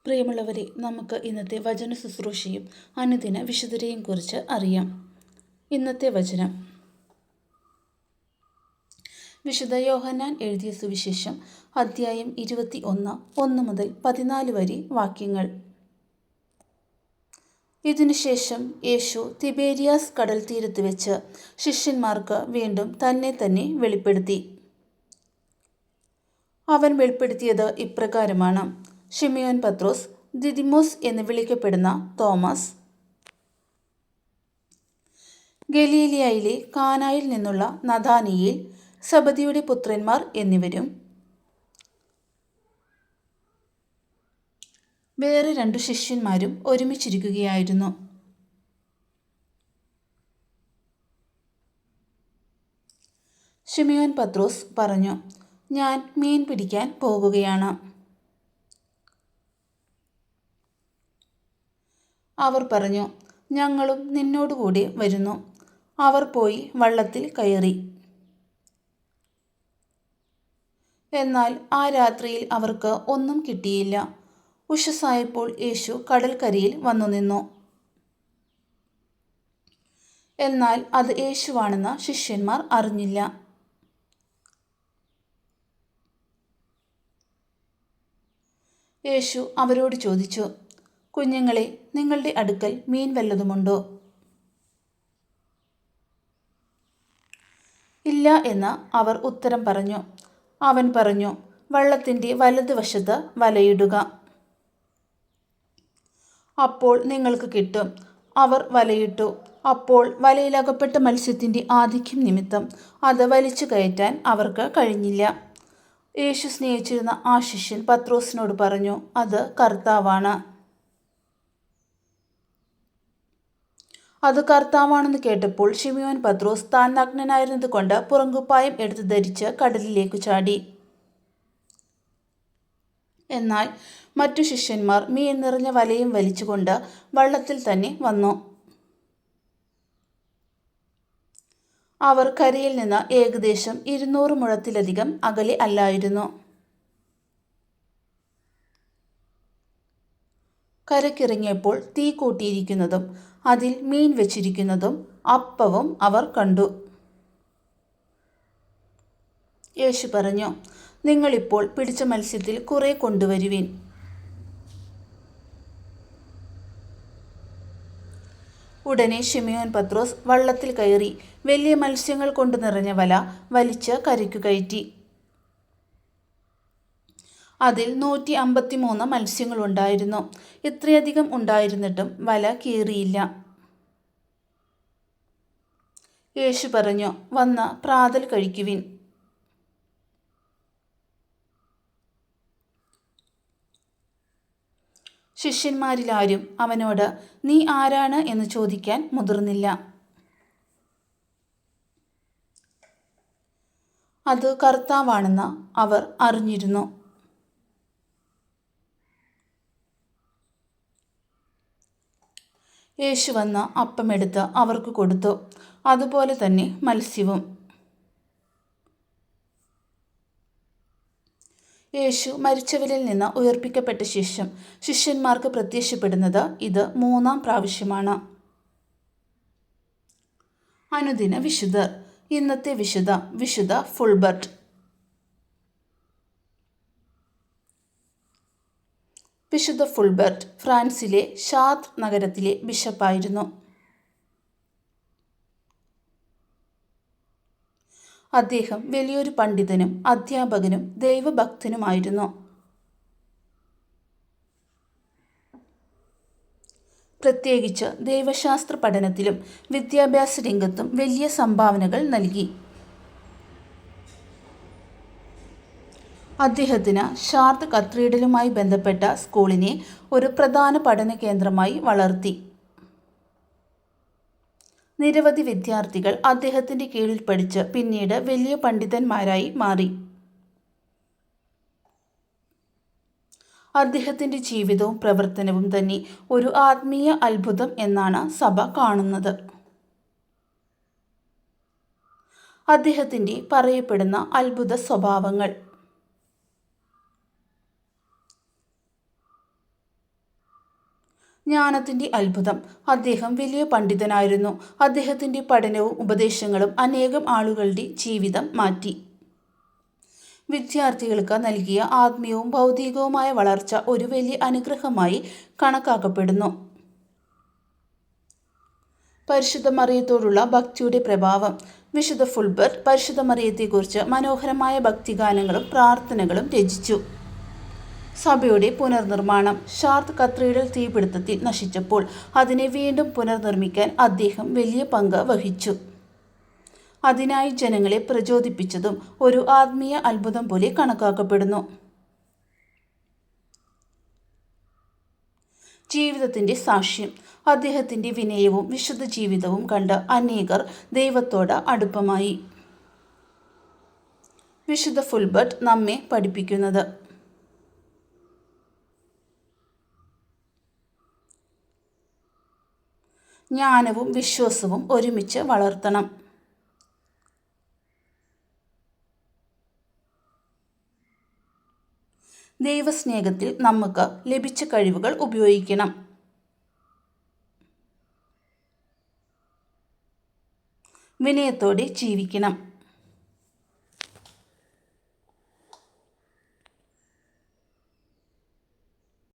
പ്രിയമുള്ളവരെ, നമുക്ക് ഇന്നത്തെ വചന ശുശ്രൂഷയും അനുദിന വിശുദ്ധരെയും കുറിച്ച് അറിയാം. ഇന്നത്തെ വചനം വിശുദ്ധ യോഹന്നാൻ എഴുതിയ സുവിശേഷം അധ്യായം 21, 1 മുതൽ 14 വരെ വാക്യങ്ങൾ. ഇതിനുശേഷം യേശു തിബേരിയാസ് കടൽ തീരത്ത് വെച്ച് ശിഷ്യന്മാർക്ക് വീണ്ടും തന്നെ വെളിപ്പെടുത്തി. അവൻ വെളിപ്പെടുത്തിയത് ഇപ്രകാരമാണ്: ശിമയോൻ പത്രോസ്, ദിദിമോസ് എന്ന് വിളിക്കപ്പെടുന്ന തോമസ്, ഗലീലിയയിലെ കാനായിൽ നിന്നുള്ള നഥാനയേൽ, സബദിയുടെ പുത്രന്മാർ എന്നിവരും വേറെ 2 ശിഷ്യന്മാരും ഒരുമിച്ചിരിക്കുകയായിരുന്നു. ശിമയോൻ പത്രോസ് പറഞ്ഞു: ഞാൻ മീൻ പിടിക്കാൻ പോകുകയാണ്. അവർ പറഞ്ഞു: ഞങ്ങളും നിന്നോടുകൂടി വരുന്നു. അവർ പോയി വള്ളത്തിൽ കയറി. എന്നാൽ ആ രാത്രിയിൽ അവർക്ക് ഒന്നും കിട്ടിയില്ല. ഉഷസ്സായപ്പോൾ യേശു കടൽക്കരയിൽ വന്നു നിന്നു. എന്നാൽ അത് യേശുവാണെന്ന് ശിഷ്യന്മാർ അറിഞ്ഞില്ല. യേശു അവരോട് ചോദിച്ചു: കുഞ്ഞുങ്ങളെ, നിങ്ങളുടെ അടുക്കൽ മീൻ വല്ലതുമുണ്ടോ? ഇല്ല എന്ന് അവർ ഉത്തരം പറഞ്ഞു. അവൻ പറഞ്ഞു: വള്ളത്തിൻ്റെ വലതുവശത്ത് വലയിടുക, അപ്പോൾ നിങ്ങൾക്ക് കിട്ടും. അവർ വലയിട്ടു. അപ്പോൾ വലയിലകപ്പെട്ട മത്സ്യത്തിൻ്റെ ആധിക്യം നിമിത്തം അത് വലിച്ചു കയറ്റാൻ അവർക്ക് കഴിഞ്ഞില്ല. യേശു സ്നേഹിച്ചിരുന്ന ആ ശിഷ്യൻ പത്രോസിനോട് പറഞ്ഞു: അത് കർത്താവാണ്. അത് കർത്താവാണെന്ന് കേട്ടപ്പോൾ ശിമയോൻ പത്രോസ് താൻ നഗ്നനായിരുന്നത് കൊണ്ട് പുറങ്കുപ്പായം എടുത്ത് ധരിച്ച് കടലിലേക്ക് ചാടി. എന്നാൽ മറ്റു ശിഷ്യന്മാർ മീൻ നിറഞ്ഞ വലയും വലിച്ചുകൊണ്ട് വള്ളത്തിൽ തന്നെ വന്നു. അവർ കരയിൽ നിന്ന് ഏകദേശം 200 മുഴത്തിലധികം അകലെ അല്ലായിരുന്നു. കരക്കിറങ്ങിയപ്പോൾ തീ കൂട്ടിയിരിക്കുന്നതും അതിൽ മീൻ വെച്ചിരിക്കുന്നതും അപ്പവും അവർ കണ്ടു. യേശു പറഞ്ഞു: നിങ്ങളിപ്പോൾ പിടിച്ച മത്സ്യത്തിൽ കുറെ കൊണ്ടുവരുവിൻ. ഉടനെ ശിമയോൻ പത്രോസ് വള്ളത്തിൽ കയറി വലിയ മത്സ്യങ്ങൾ കൊണ്ട് നിറഞ്ഞ വല വലിച്ച് കരയ്ക്കു കയറ്റി. അതിൽ 153 മത്സ്യങ്ങളുണ്ടായിരുന്നു. ഇത്രയധികം ഉണ്ടായിരുന്നിട്ടും വല കീറിയില്ല. യേശു പറഞ്ഞു: വന്ന് പ്രാതൽ കഴിക്കുവിൻ. ശിഷ്യന്മാരിലാരും അവനോട് നീ ആരാണ് എന്ന് ചോദിക്കാൻ മുതിർന്നില്ല. അത് കർത്താവാണെന്ന് അവർ അറിഞ്ഞിരുന്നു. യേശു വന്ന് അപ്പമെടുത്ത് അവർക്ക് കൊടുത്തു. അതുപോലെ തന്നെ മത്സ്യവും. യേശു മരിച്ചവരിൽ നിന്ന് ഉയർപ്പിക്കപ്പെട്ട ശേഷം ശിഷ്യന്മാർക്ക് പ്രത്യക്ഷപ്പെടുന്നത് ഇത് 3-ാം പ്രാവശ്യമാണ്. അനുദിന വിശുദ്ധർ. ഇന്നത്തെ വിശുദ്ധ ഫുൾബർട്ട്. വിശുദ്ധ ഫുൾബർട്ട് ഫ്രാൻസിലെ ഷാർട്ര് നഗരത്തിലെ ബിഷപ്പായിരുന്നു. അദ്ദേഹം വലിയൊരു പണ്ഡിതനും അധ്യാപകനും ദൈവഭക്തനുമായിരുന്നു. പ്രത്യേകിച്ച് ദൈവശാസ്ത്ര പഠനത്തിലും വിദ്യാഭ്യാസ രംഗത്തും വലിയ സംഭാവനകൾ നൽകി. അദ്ദേഹത്തിന് ഷാർട്ര് കത്തീഡ്രലുമായി ബന്ധപ്പെട്ട സ്കൂളിനെ ഒരു പ്രധാന പഠന കേന്ദ്രമായി വളർത്തി. നിരവധി വിദ്യാർത്ഥികൾ അദ്ദേഹത്തിൻ്റെ കീഴിൽ പഠിച്ച് പിന്നീട് വലിയ പണ്ഡിതന്മാരായി മാറി. അദ്ദേഹത്തിൻ്റെ ജീവിതവും പ്രവർത്തനവും തന്നെ ഒരു ആത്മീയ അത്ഭുതം എന്നാണ് സഭ കാണുന്നത്. അദ്ദേഹത്തിൻ്റെ പറയപ്പെടുന്ന അത്ഭുത സ്വഭാവങ്ങൾ. ജ്ഞാനത്തിൻ്റെ അത്ഭുതം. അദ്ദേഹം വലിയ പണ്ഡിതനായിരുന്നു. അദ്ദേഹത്തിൻ്റെ പഠനവും ഉപദേശങ്ങളും അനേകം ആളുകളുടെ ജീവിതം മാറ്റി. വിദ്യാർത്ഥികൾക്ക് നൽകിയ ആത്മീയവും ഭൗതികവുമായ വളർച്ച ഒരു വലിയ അനുഗ്രഹമായി കണക്കാക്കപ്പെടുന്നു. പരിശുദ്ധ മറിയത്തോടുള്ള ഭക്തിയുടെ പ്രഭാവം. വിശുദ്ധ ഫുൾബർട്ട് പരിശുദ്ധ മറിയത്തെക്കുറിച്ച് മനോഹരമായ ഭക്തിഗാനങ്ങളും പ്രാർത്ഥനകളും രചിച്ചു. സഭയുടെ പുനർനിർമ്മാണം. ഷാർത്ത് കത്തീഡ്രൽ തീപിടുത്തത്തിൽ നശിച്ചപ്പോൾ അതിനെ വീണ്ടും പുനർനിർമ്മിക്കാൻ അദ്ദേഹം വലിയ പങ്ക് വഹിച്ചു. അതിനായി ജനങ്ങളെ പ്രചോദിപ്പിച്ചതും ഒരു ആത്മീയ അത്ഭുതം പോലെ കണക്കാക്കപ്പെടുന്നു. ജീവിതത്തിൻ്റെ സാക്ഷ്യം. അദ്ദേഹത്തിൻ്റെ വിനയവും വിശുദ്ധ ജീവിതവും കണ്ട് അനേകർ ദൈവത്തോട് അടുപ്പമായി. വിശുദ്ധ ഫുൾബർട്ട് നമ്മെ പഠിപ്പിക്കുന്നത്. ജ്ഞാനവും വിശ്വാസവും ഒരുമിച്ച് വളർത്തണം. ദൈവസ്നേഹത്തിൽ നമുക്ക് ലഭിച്ച കഴിവുകൾ ഉപയോഗിക്കണം. വിനയത്തോടെ ജീവിക്കണം.